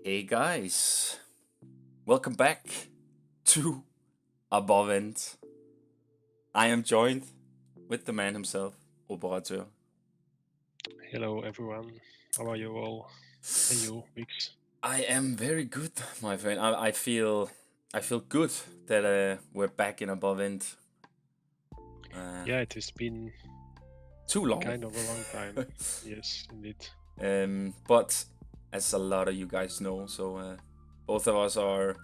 Hey guys, welcome back to Above End. I am joined with the man himself, Operateur. Hello everyone, how are you all? And you, Wikz? I am very good, my friend. I feel good that we're back in Above End. Uh, Yeah, it has been Too long, kind of a long time. Yes, indeed. but as a lot of you guys know, so both of us are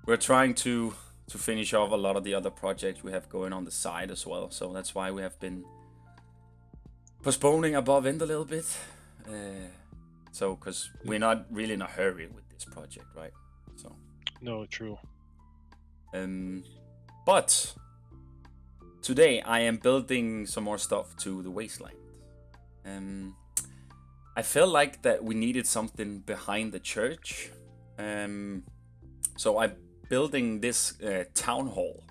we're trying to finish off a lot of the other projects we have going on the side as well. So that's why we have been postponing Above End a little bit. So, because we're not really in a hurry with this project, right? So, No, true. um, but today I am building some more stuff to the Wasteland. Um, I felt like that we needed something behind the church. So I'm building this town hall,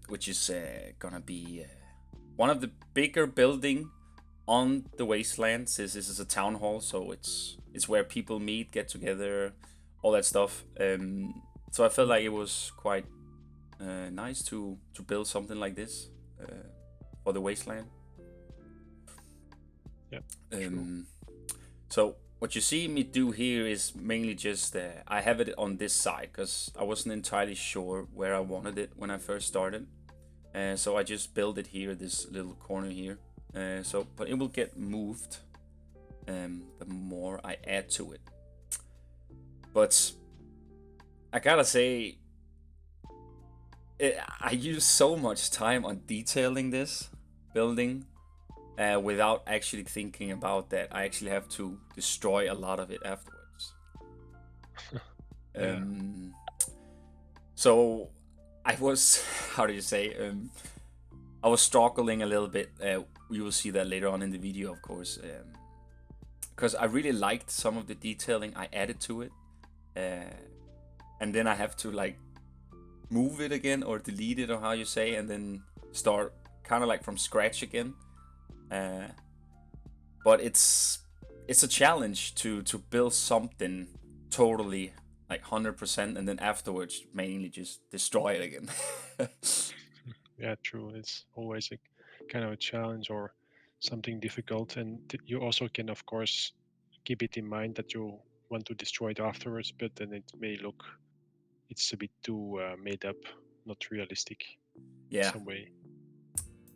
which is gonna be one of the bigger building on the wastelands. This is a town hall, so it's where people meet, get together, all that stuff. So I felt like it was quite nice to build something like this for the wasteland. Yeah, true. Um, so what you see me do here is mainly just I have it on this side because I wasn't entirely sure where I wanted it when I first started. So I just built it here, this little corner here. But it will get moved the more I add to it. But I gotta say, I use so much time on detailing this building without actually thinking about that. I actually have to destroy a lot of it afterwards. Yeah, Um, so I was, how do you say, I was struggling a little bit. You will see that later on in the video, of course, because I really liked some of the detailing I added to it, and then I have to like move it again or delete it or how you say, and then start kind of like from scratch again. Uh, but it's a challenge to build something totally like 100% and then afterwards mainly just destroy it again. yeah, true. It's always a kind of a challenge or something difficult. And you also can, of course, keep it in mind that you want to destroy it afterwards, but then it may look it's a bit too made up, not realistic in Yeah, some way.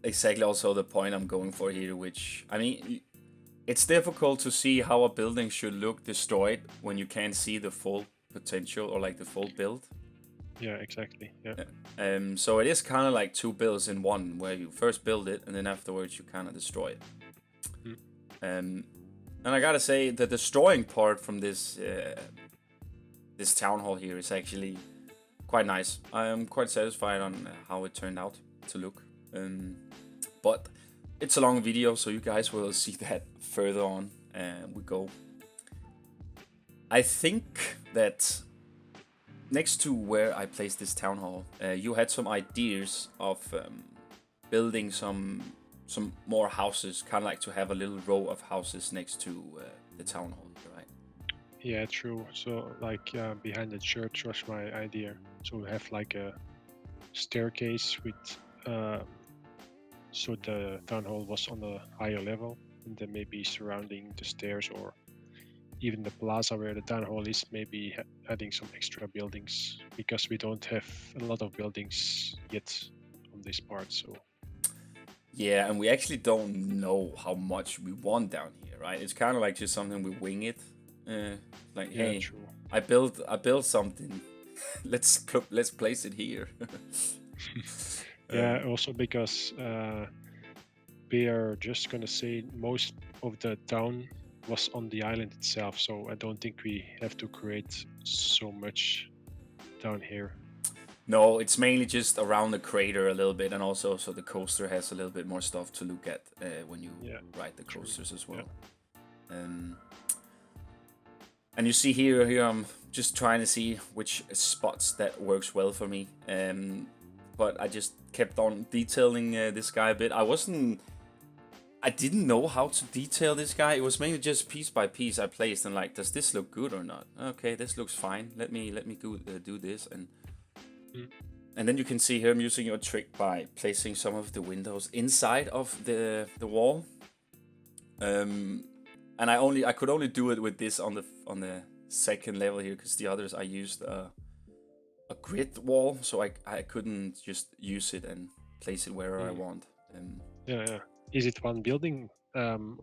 exactly. Also the point I'm going for here, which I mean, it's difficult to see how a building should look destroyed when you can't see the full potential or like the full build. Yeah, exactly. Yeah. So it is kind of like two builds in one, where you first build it and then afterwards you kind of destroy it. Mm. Um, and I gotta say, the destroying part from this town hall here is actually quite nice. I am quite satisfied on how it turned out to look. But it's a long video, so you guys will see that further on. We go. I think that next to where I placed this town hall, you had some ideas of building some more houses, kind of like to have a little row of houses next to the town hall, right? Yeah, true. So, like behind the church was my idea to have like a staircase with, uh, so the town hall was on a higher level, and then maybe surrounding the stairs or even the plaza where the town hall is, maybe adding some extra buildings because we don't have a lot of buildings yet on this part. So, Yeah, and we actually don't know how much we want down here, right? It's kind of like just something we wing it. Like, yeah, hey, true. I built something. Let's place it here. Yeah, um, also because we are just gonna say most of the town was on the island itself, so I don't think we have to create so much down here. no, it's mainly just around the crater a little bit, and also so the coaster has a little bit more stuff to look at when you Yeah, ride the true. coasters as Yeah, well. Um, and you see here I'm just trying to see which spots that works well for me. But I just kept on detailing this guy a bit. I wasn't I didn't know how to detail this guy. It was mainly just piece by piece I placed and like, does this look good or not? Okay, this looks fine. Let me do this and then you can see here I'm using your trick by placing some of the windows inside of the wall. And I could only do it with this on the second level here because the others I used a grid wall, so I couldn't just use it and place it wherever I want. Yeah. Is it one building,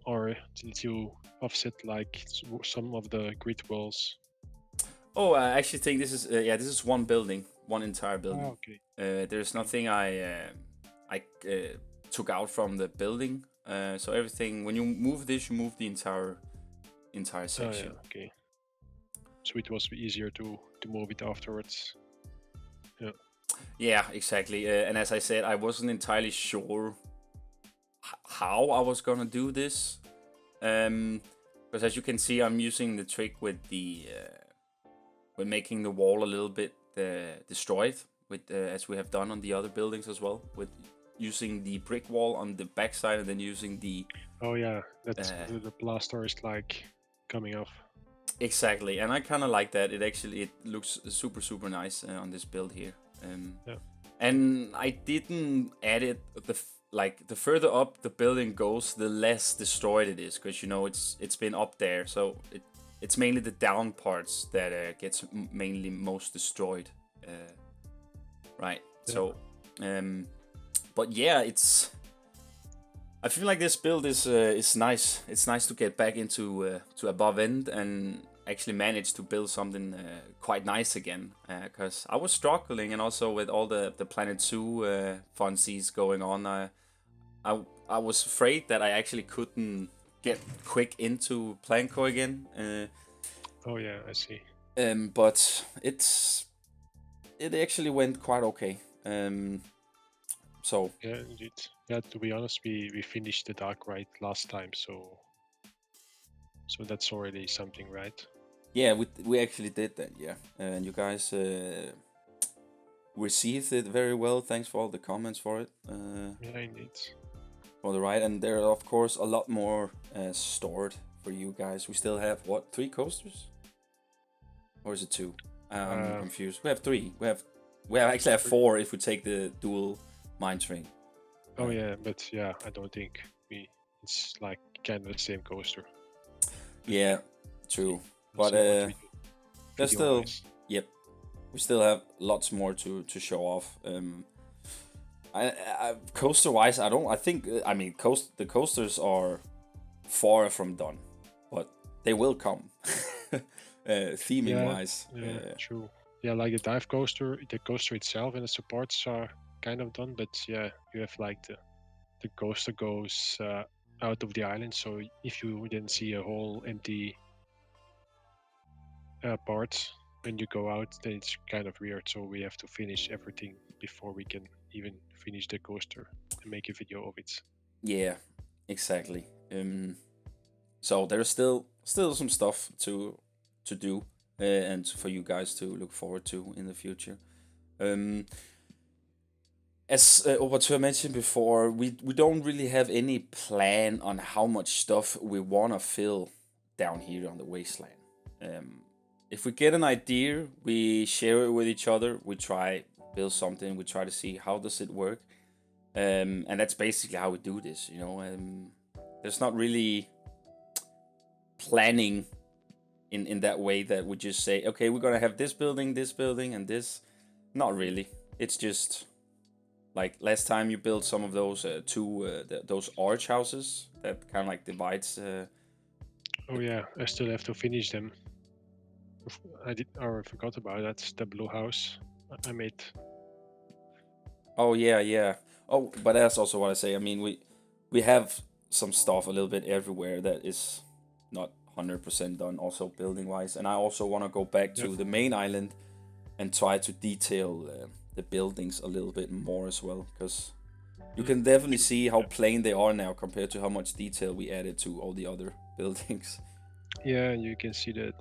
or did you offset like some of the grid walls? Oh, I actually think this is this is one building, one entire building. Oh, okay. There's nothing I took out from the building. So everything, when you move this, you move the entire section. Oh, yeah, okay. So it was easier to move it afterwards. Yeah. Yeah, exactly. And as I said, I wasn't entirely sure how I was gonna do this, because as you can see, I'm using the trick with the with making the wall a little bit destroyed, with as we have done on the other buildings as well, with using the brick wall on the backside and then using the. Oh yeah, that's the plaster is like coming off. Exactly, and I kind of like that. It looks super nice on this build here. Yeah. And I didn't add it the further up the building goes, the less destroyed it is, because you know it's been up there, so it's mainly the down parts that gets mainly most destroyed, right? Yeah. So, but yeah, I feel like this build is nice. It's nice to get back into to above end and actually manage to build something quite nice again. Because I was struggling, and also with all the Planet Zoo funsies going on, I was afraid that I actually couldn't get quick into Planco again. Oh yeah, I see. But it actually went quite okay. So yeah, indeed. Yeah, to be honest, we finished the dark ride last time, so that's already something, right? Yeah, we actually did that, yeah. And you guys received it very well. Thanks for all the comments for it. Yeah, indeed. For the ride, and there are of course a lot more stored for you guys. We still have what, 3 coasters, or is it 2? I'm confused. We have 3. We actually have 4 if we take the dual mine train. Oh yeah, but yeah, I don't think it's like kind of the same coaster. Yeah, true. But there's still, yep, we still have lots more to show off. I coaster wise, the coasters are far from done, but they will come. Theming wise, yeah, true. Yeah, like the coaster itself and the supports are kind of done, but yeah, you have like the coaster goes out of the island, so if you then see a whole empty part when you go out, then it's kind of weird. So we have to finish everything before we can even finish the coaster and make a video of it. Yeah, exactly. So there's still some stuff to do and for you guys to look forward to in the future. As Operatør mentioned before, we don't really have any plan on how much stuff we want to fill down here on the Wasteland. If we get an idea, we share it with each other. We try build something. We try to see how does it work, and that's basically how we do this. You know, there's not really planning in that way that we just say, okay, we're gonna have this building, and this. Not really. It's just like last time you built some of those those arch houses that kind of like divides. Oh yeah, I still have to finish them. I forgot about that. The blue house I made. Oh yeah. Oh, but that's also what I say. I mean, we have some stuff a little bit everywhere that is not 100% done, also building wise. And I also want to go back to the main island and try to detail the buildings a little bit more as well, because you can definitely see how plain they are now compared to how much detail we added to all the other buildings. Yeah, you can see the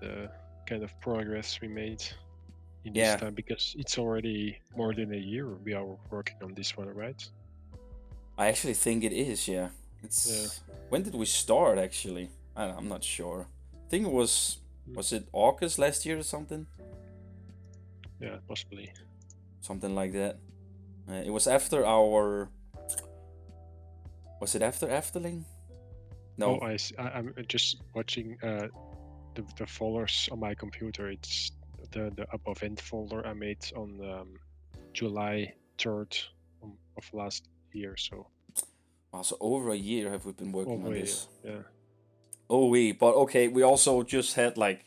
kind of progress we made in this time, because it's already more than a year we are working on this one, right? I actually think it is, yeah. It's when did we start actually? I'm not sure. I think it was it August last year or something? Yeah, possibly. Something like that. It was after our. Was it after Efteling? No. Oh, I'm just watching the folders on my computer. It's the above end folder I made on July 3rd of last year. So Wow, so over a year have we been working on over a year. this? Yeah. Oh, but okay, we also just had like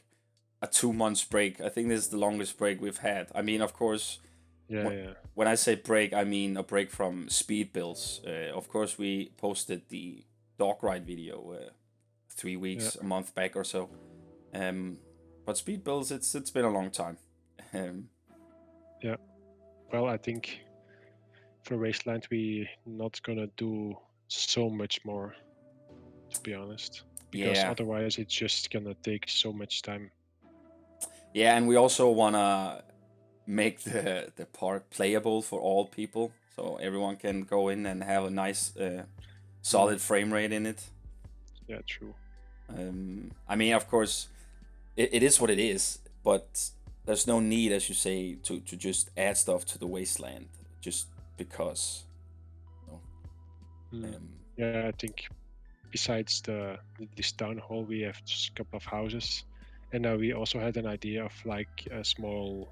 a 2 months break. I think this is the longest break we've had. I mean, of course, Yeah. when I say break, I mean a break from speed builds. Of course, we posted the dog ride video 3 weeks, a month back or so. But speed builds, it's been a long time. Yeah. Well, I think for Wasteland we not gonna do so much more, to be honest, because Yeah. otherwise it's just gonna take so much time. Yeah, and we also wanna make the park playable for all people, so everyone can go in and have a nice, solid frame rate in it. Yeah, true. I mean, of course, it is what it is, but there's no need, as you say, to just add stuff to the Wasteland just because. Yeah, I think besides this town hall, we have just a couple of houses, and now we also had an idea of like a small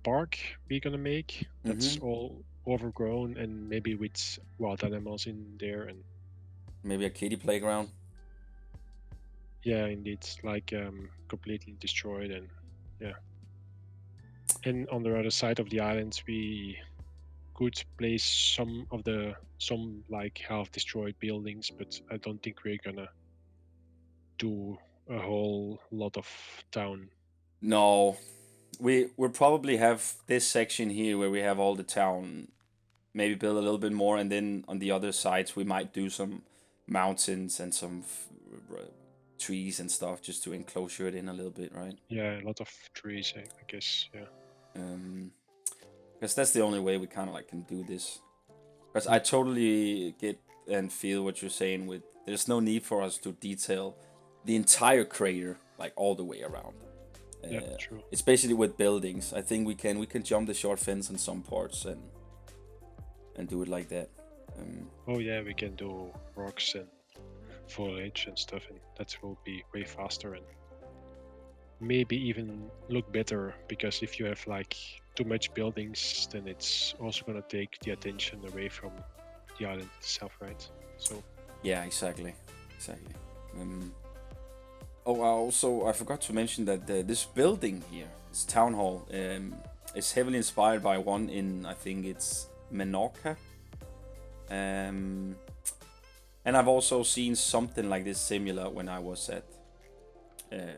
park we're gonna make that's all overgrown and maybe with wild animals in there, and maybe a kiddie playground. yeah, indeed, like completely destroyed, and yeah. And on the other side of the island, we could place some like half destroyed buildings, but I don't think we're gonna do a whole lot of town. No, we'll probably have this section here where we have all the town. Maybe build a little bit more, and then on the other sides we might do some mountains and some trees and stuff just to enclosure it in a little bit, right? Yeah, a lot of trees, I guess. Yeah. Because that's the only way we kind of like can do this. Because I totally get and feel what you're saying. With there's no need for us to detail the entire crater like all the way around. Yeah, true. Especially with buildings, I think we can jump the short fence in some parts and do it like that. Oh yeah, we can do rocks and foliage and stuff, and that will be way faster and maybe even look better, because if you have like too much buildings, then it's also gonna take the attention away from the island itself, right? So yeah, exactly. I forgot to mention that this building here, this town hall, is heavily inspired by one in, I think it's Menorca. And I've also seen something like this similar when I was at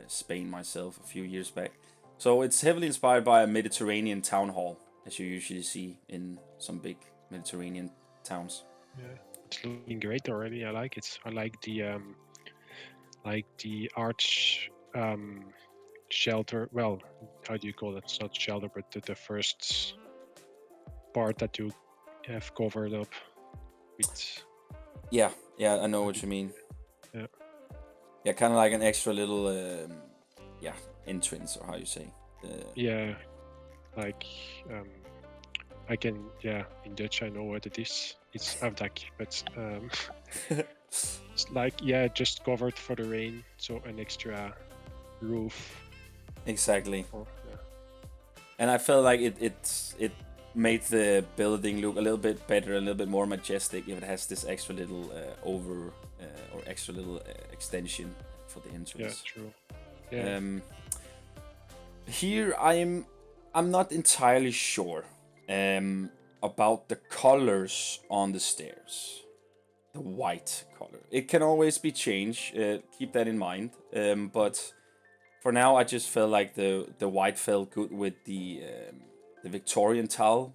Spain myself a few years back. So it's heavily inspired by a Mediterranean town hall, as you usually see in some big Mediterranean towns. yeah, it's looking great already. I like it. I like the arch shelter. Well, how do you call it? It's not shelter, but the first part that you have covered up with. Yeah, I know what you mean. Yeah, kind of like an extra little, entrance, or how you say. Yeah, like I can, in Dutch I know what it is. It's afdak, but it's like, yeah, just covered for the rain, so an extra roof. Exactly. Yeah. And I felt like it made the building look a little bit better, a little bit more majestic if it has this extra little extra little extension for the entrance. Yeah, true. Yeah. Here I'm not entirely sure about the colors on the stairs. The white color. It can always be changed. Keep that in mind. But for now, I just felt like the white felt good with the Victorian tile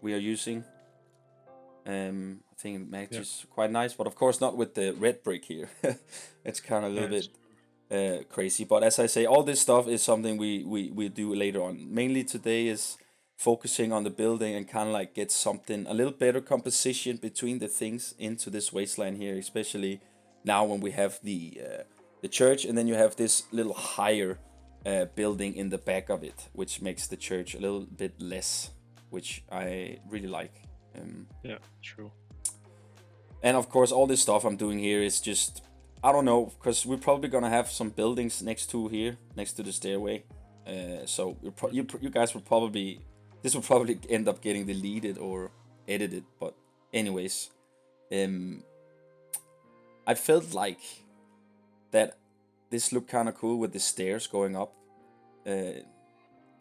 we are using. I think it matches quite nice, but of course not with the red brick here. It's kind of a little bit crazy. But as I say, all this stuff is something we do later on. Mainly today is focusing on the building and kind of like get something a little better composition between the things into this wasteland here, especially now when we have the church, and then you have this little higher building in the back of it, which makes the church a little bit less, which I really like. Yeah, true. And of course, all this stuff I'm doing here is just, I don't know, because we're probably gonna have some buildings next to here, next to the stairway. So you guys will probably, this will probably end up getting deleted or edited. But anyways, I felt like that this looked kind of cool with the stairs going up.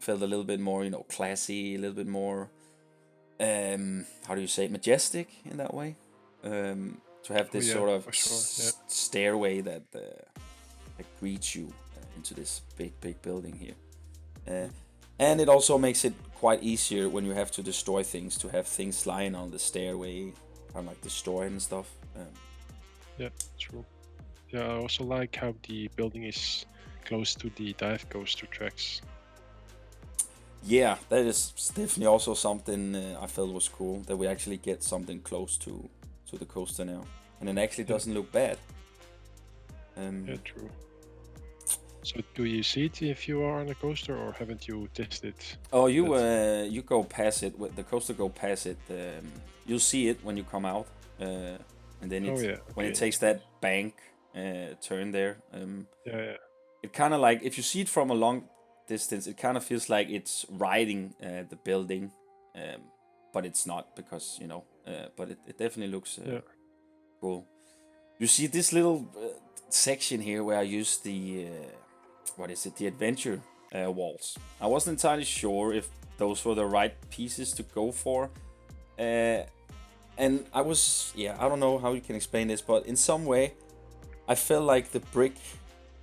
Felt a little bit more, classy, a little bit more, how do you say, majestic in that way. To have this sort of stairway that greets you into this big building here. And it also makes it quite easier when you have to destroy things, to have things lying on the stairway, kind of like destroyed and stuff. Yeah, true. Yeah, I also like how the building is close to the dive coaster tracks. Yeah, that is definitely also something I felt was cool, that we actually get something close to the coaster now, and it actually doesn't look bad. Yeah, true. So do you see it if you are on the coaster, or haven't you tested? Oh, you go past it. The coaster go past it. You'll see it when you come out, and then when it takes that bank turn there. It kind of like, if you see it from a long distance, it kind of feels like it's riding the building, but it's not, because but it definitely looks cool. You see this little section here where I use the the adventure walls. I wasn't entirely sure if those were the right pieces to go for, and I don't know how you can explain this, but in some way I felt like the brick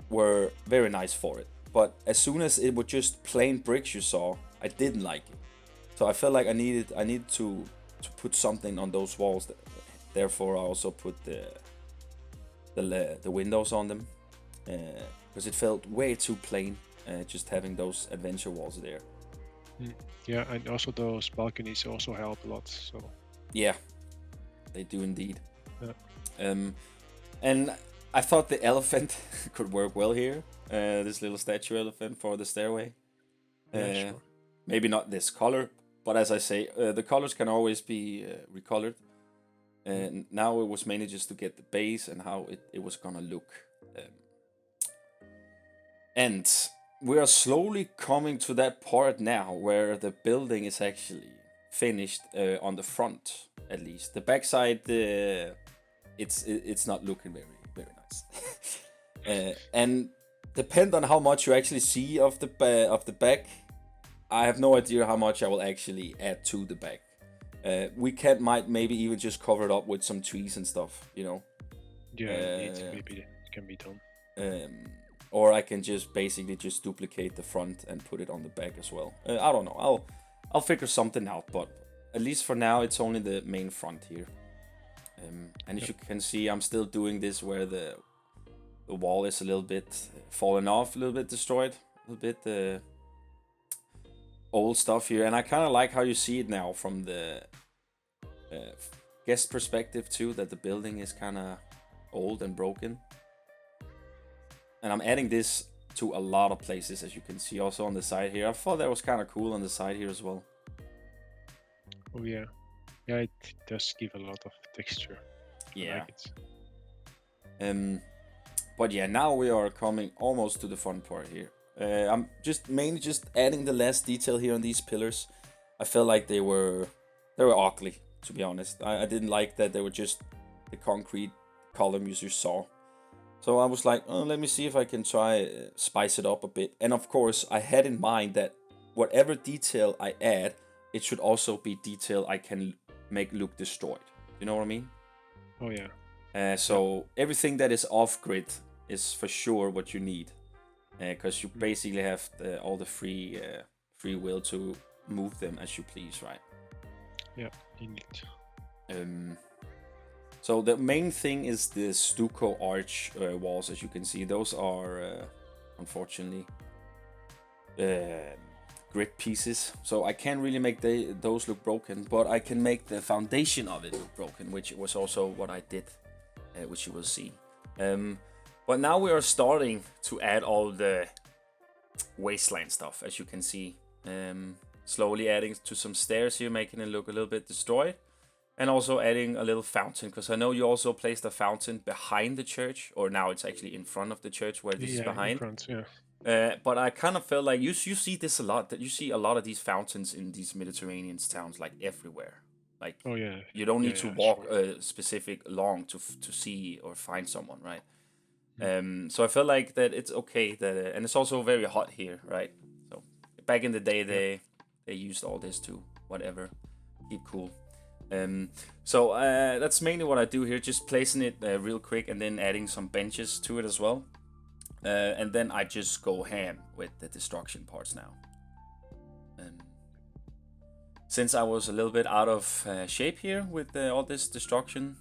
were very nice for it, but as soon as it was just plain bricks you saw, I didn't like it. So I felt like I needed to put something on those walls. Therefore, I also put the windows on them, because it felt way too plain, just having those adventure walls there. Yeah, and also those balconies also help a lot. So yeah, they do indeed. Yeah. And I thought the elephant could work well here. This little statue elephant for the stairway. Sure. Maybe not this color, but as I say, the colors can always be recolored. And now it was mainly just to get the base and how it was gonna look. And we are slowly coming to that part now where the building is actually finished, on the front at least. The backside, it's not looking very nice. And depend on how much you actually see of the back. I have no idea how much I will actually add to the back. We might maybe even just cover it up with some trees and stuff, Yeah, maybe it can be done. Or I can just basically just duplicate the front and put it on the back as well. I don't know. I'll figure something out, but at least for now it's only the main front here. And as you can see, I'm still doing this where the wall is a little bit fallen off, a little bit destroyed, a little bit old stuff here. And I kind of like how you see it now from the guest perspective too, that the building is kind of old and broken. And I'm adding this to a lot of places, as you can see also on the side here. I thought that was kind of cool on the side here as well. Oh yeah. Yeah, it does give a lot of texture. Yeah. I like it. But yeah, now we are coming almost to the fun part here. I'm mainly just adding the last detail here on these pillars. I felt like they were ugly, to be honest. I didn't like that they were just the concrete column you just saw. So I was like, oh, let me see if I can try spice it up a bit. And of course, I had in mind that whatever detail I add, it should also be detail I can make look destroyed. You know what I mean? Oh yeah. So everything that is off-grid is for sure what you need. Because you basically have all the free will to move them as you please, right? Yeah, indeed. So the main thing is the stucco arch walls, as you can see. Those are unfortunately grid pieces, so I can't really make those look broken, but I can make the foundation of it look broken, which was also what I did, which you will see. But now we are starting to add all the Wasteland stuff, as you can see. Slowly adding to some stairs here, making it look a little bit destroyed. And also adding a little fountain, because I know you also placed a fountain behind the church, or now it's actually in front of the church where this is behind. In front, yeah. But I kind of felt like you see this a lot. That you see a lot of these fountains in these Mediterranean towns, like everywhere. Like, oh yeah, you don't need to walk sure. a specific long to see or find someone, right? So I felt like that it's okay that, and it's also very hot here, right? So back in the day, they used all this to whatever keep cool. So that's mainly what I do here, just placing it real quick and then adding some benches to it as well. And then I just go ham with the destruction parts now. Since I was a little bit out of shape here with all this destruction,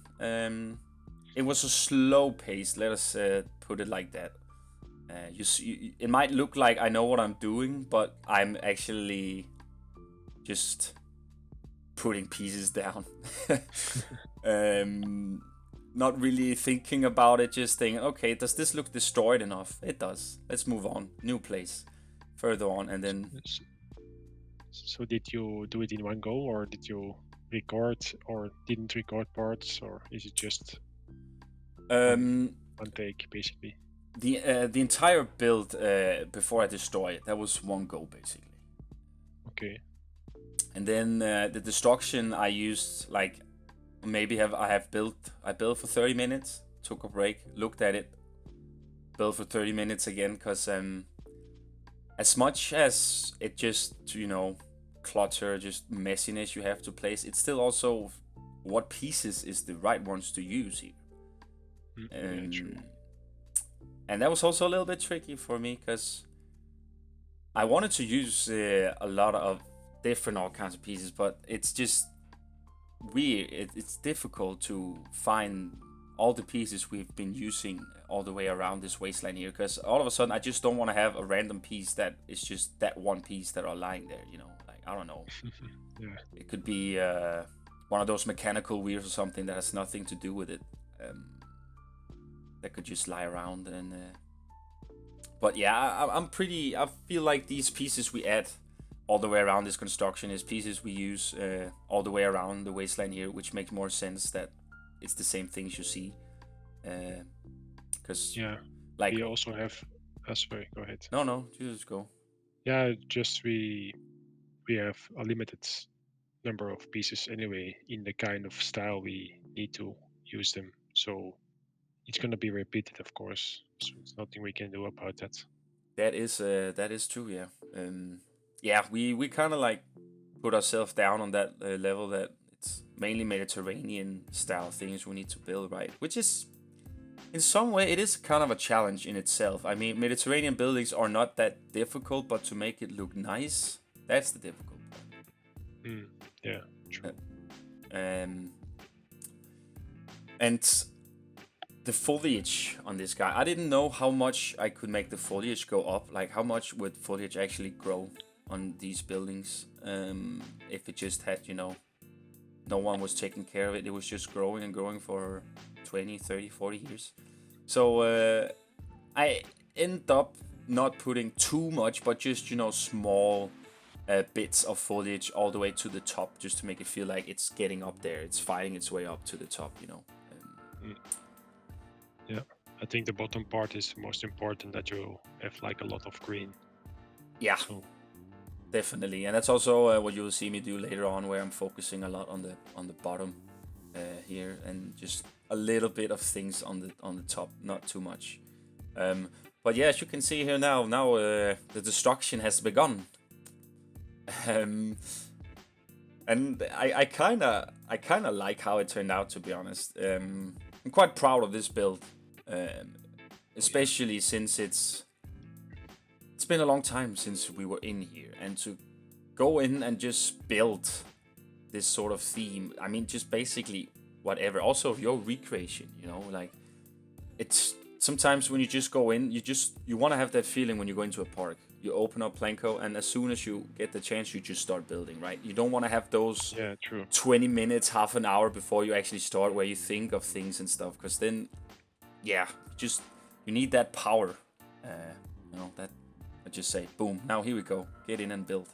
it was a slow pace, let us put it like that. You see, it might look like I know what I'm doing, but I'm actually just putting pieces down. Not really thinking about it, just thinking, okay, does this look destroyed enough? It does. Let's move on. New place. Further on, and then... So did you do it in one go, or did you record or didn't record parts, or is it just one take, basically? The entire build before I destroy it, that was one go, basically. Okay. And then the destruction I used, like, maybe I built for 30 minutes, took a break, looked at it, built for 30 minutes again, because as much as it just, clutter, just messiness you have to place, it's still also what pieces is the right ones to use here. True. And that was also a little bit tricky for me, because I wanted to use a lot of different all kinds of pieces, but it's just weird. It's difficult to find all the pieces we've been using all the way around this wasteland here, because all of a sudden I just don't want to have a random piece that is just that one piece that are lying there, like, I don't know. Yeah. It could be one of those mechanical wheels or something that has nothing to do with it, that could just lie around. And but yeah, I feel like these pieces we add all the way around this construction is pieces we use all the way around the wasteland here, which makes more sense that it's the same things you see. Because like we also have. Sorry, go ahead. No, just go. Yeah, just we have a limited number of pieces anyway in the kind of style we need to use them. So it's gonna be repeated, of course. So it's nothing we can do about that. That is true, yeah. Yeah, we kind of like put ourselves down on that level that it's mainly Mediterranean style things we need to build, right? Which is, in some way, it is kind of a challenge in itself. I mean, Mediterranean buildings are not that difficult, but to make it look nice, that's the difficult part. Yeah, true. And the foliage on this guy, I didn't know how much I could make the foliage go up. Like, how much would foliage actually grow on these buildings if it just had, no one was taking care of it. It was just growing and growing for 20, 30, 40 years. So I end up not putting too much, but just, small bits of foliage all the way to the top, just to make it feel like it's getting up there. It's fighting its way up to the top, Yeah, I think the bottom part is most important, that you have like a lot of green. Yeah, so definitely. And that's also what you will see me do later on, where I'm focusing a lot on the bottom here, and just a little bit of things on the top, not too much. But yeah, as you can see here now the destruction has begun. And I kind of like how it turned out, to be honest. I'm quite proud of this build, especially since it's been a long time since we were in here, and to go in and just build this sort of theme. I mean, just basically whatever. Also, your recreation, like, it's sometimes when you just go in, you want to have that feeling when you go into a park. You open up Planko, and as soon as you get the chance, you just start building, right? You don't want to have those Yeah, true. 20 minutes, half an hour before you actually start, where you think of things and stuff, because then, yeah, you need that power. That I just say, boom, now here we go, get in and build.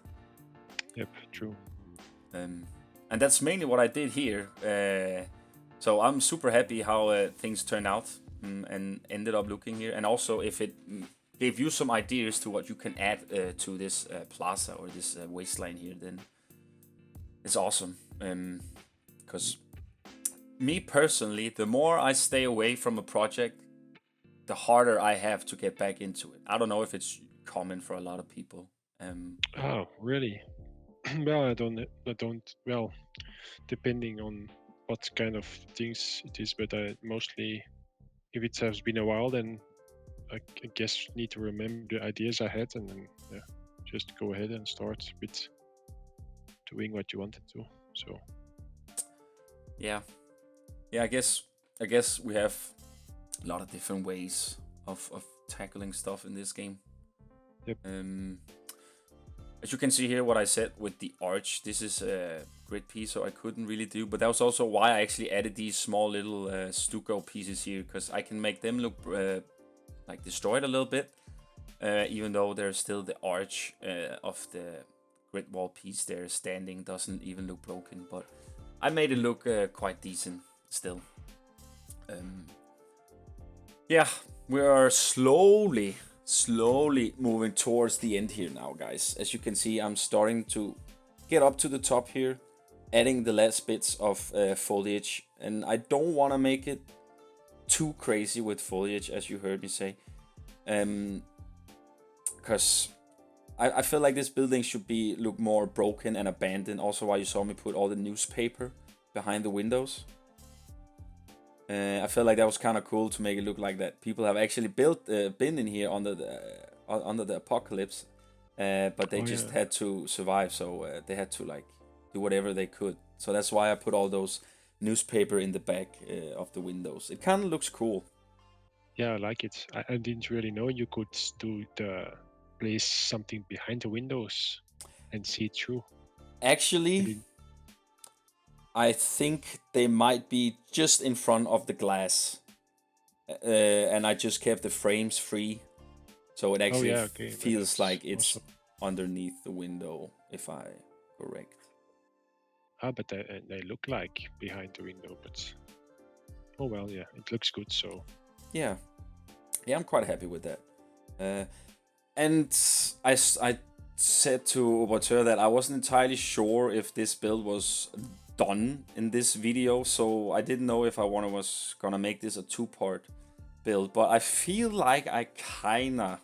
Yep, true. And that's mainly what I did here. So I'm super happy how things turned out and ended up looking here. And also, if it gave you some ideas to what you can add to this plaza or this wasteland here, then it's awesome. Because me personally, the more I stay away from a project, the harder I have to get back into it. I don't know if it's common for a lot of people. Oh, really? Well, I don't. Well, depending on what kind of things it is, but I mostly, if it has been a while, then I guess need to remember the ideas I had, and then just go ahead and start with doing what you wanted to. So yeah, I guess we have a lot of different ways of tackling stuff in this game. Yep. As you can see here, what I said with the arch, this is a grid piece, so I couldn't really do, but that was also why I actually added these small little stucco pieces here, because I can make them look like destroyed a little bit, even though there's still the arch of the grid wall piece there standing, doesn't even look broken, but I made it look quite decent still. Yeah, we are slowly moving towards the end here now, guys. As you can see, I'm starting to get up to the top here, adding the last bits of foliage, and I don't want to make it too crazy with foliage, as you heard me say, because I feel like this building should look more broken and abandoned. Also, why you saw me put all the newspaper behind the windows. I felt like that was kind of cool to make it look like that. People have actually been in here under the apocalypse, but they just had to survive. So they had to like do whatever they could. So that's why I put all those newspaper in the back of the windows. It kind of looks cool. yeah, I like it. I didn't really know you could place something behind the windows and see it through. Actually, I think they might be just in front of the glass, and I just kept the frames free, so it actually feels like it's underneath the window, if I correct. But they look like behind the window, but oh well, yeah, it looks good. So yeah, I'm quite happy with that. And I said to Oberteur that I wasn't entirely sure if this build was done in this video, so I didn't know if I was gonna make this a two-part build, but I feel like I kinda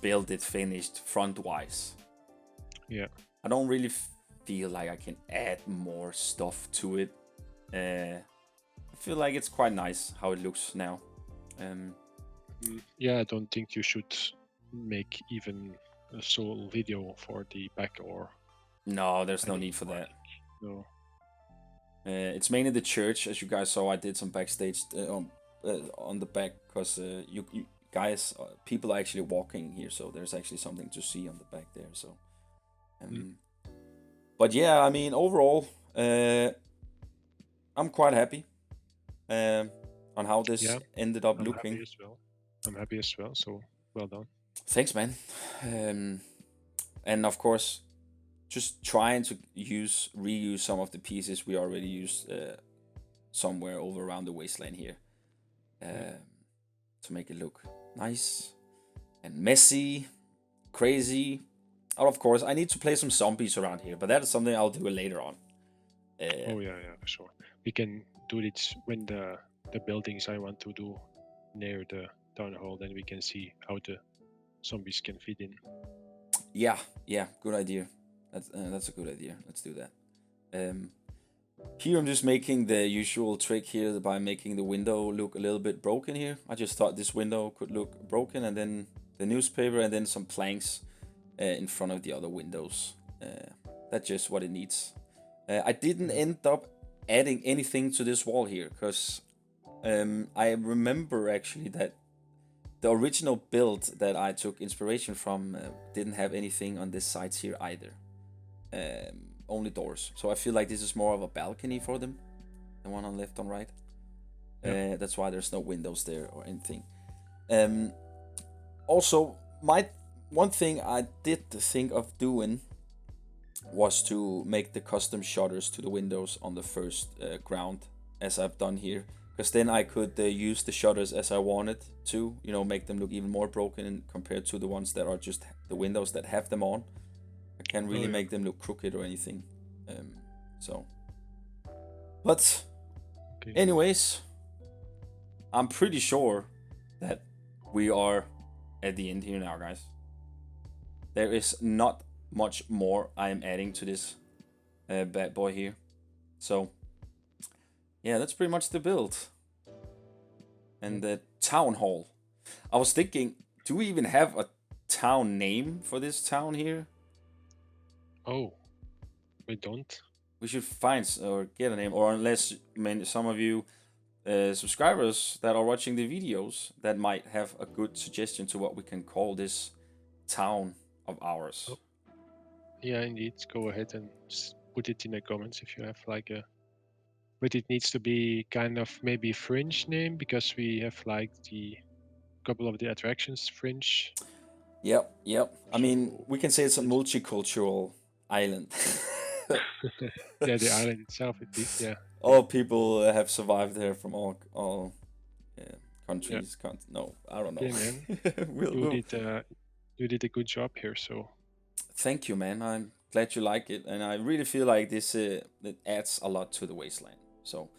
built it finished front-wise. Yeah, I don't really feel like I can add more stuff to it. I feel like it's quite nice how it looks now. Yeah, I don't think you should make even a sole video for the back or. No, there's no need for that. No. It's mainly the church, as you guys saw. I did some backstage on the back because you guys, people are actually walking here, so there's actually something to see on the back there. So, but yeah, I mean, overall, I'm quite happy on how this ended up looking. I'm happy as well. So well done. Thanks, man. And of course, just trying to reuse some of the pieces we already used somewhere over around the wasteland here to make it look nice and messy, crazy. And of course, I need to play some zombies around here, but that is something I'll do later on. Oh yeah, for sure. We can do it when the buildings I want to do near the town hall, then we can see how the zombies can fit in. Yeah, good idea. That's a good idea. Let's do that. Here I'm just making the usual trick here by making the window look a little bit broken here. I just thought this window could look broken, and then the newspaper and then some planks in front of the other windows. That's just what it needs. I didn't end up adding anything to this wall here because I remember actually that the original build that I took inspiration from didn't have anything on this sides here either. Only doors. So I feel like this is more of a balcony for them. The one on left and right. That's why there's no windows there or anything. Also, one thing I did think of doing was to make the custom shutters to the windows on the first ground, as I've done here, because then I could use the shutters as I wanted to, you know, make them look even more broken compared to the ones that are just the windows that have them on. I can't really make them look crooked or anything. But anyways, I'm pretty sure that we are at the end here now, guys. There is not much more I am adding to this bad boy here. So yeah, that's pretty much the build. And the town hall. I was thinking, do we even have a town name for this town here? Oh, we don't. We should find or get a name, or unless some of you subscribers that are watching the videos that might have a good suggestion to what we can call this town of ours. Oh. Yeah, indeed. Go ahead and put it in the comments if you have like a. But it needs to be kind of maybe fringe name, because we have like the couple of the attractions fringe. Yep. I mean, we can say it's a multicultural island. Yeah, the island itself, indeed. Yeah. All people have survived there from all countries. Yeah. No, I don't know. Yeah, man. You did a good job here, so. Thank you, man. I'm glad you like it, and I really feel like this it adds a lot to the Wasteland. So,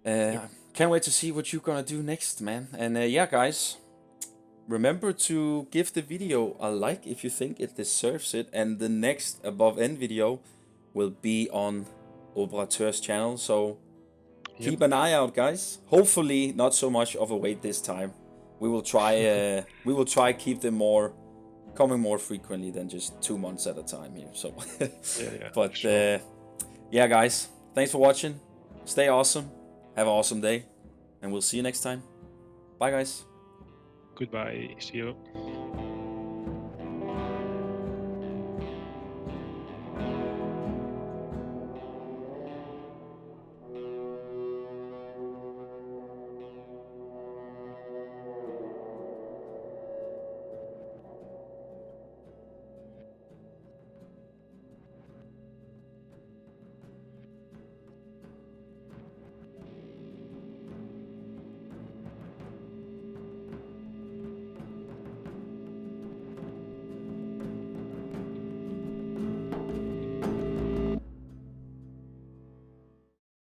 can't wait to see what you're gonna do next, man. And yeah, guys, remember to give the video a like if you think it deserves it. And the next above end video will be on Operateur's channel. So keep an eye out, guys. Hopefully, not so much of a wait this time. We will try. We will try keep them coming more frequently than just 2 months at a time here. So, but sure. Yeah, guys, thanks for watching. Stay awesome. Have an awesome day, and we'll see you next time. Bye, guys. Goodbye. See you.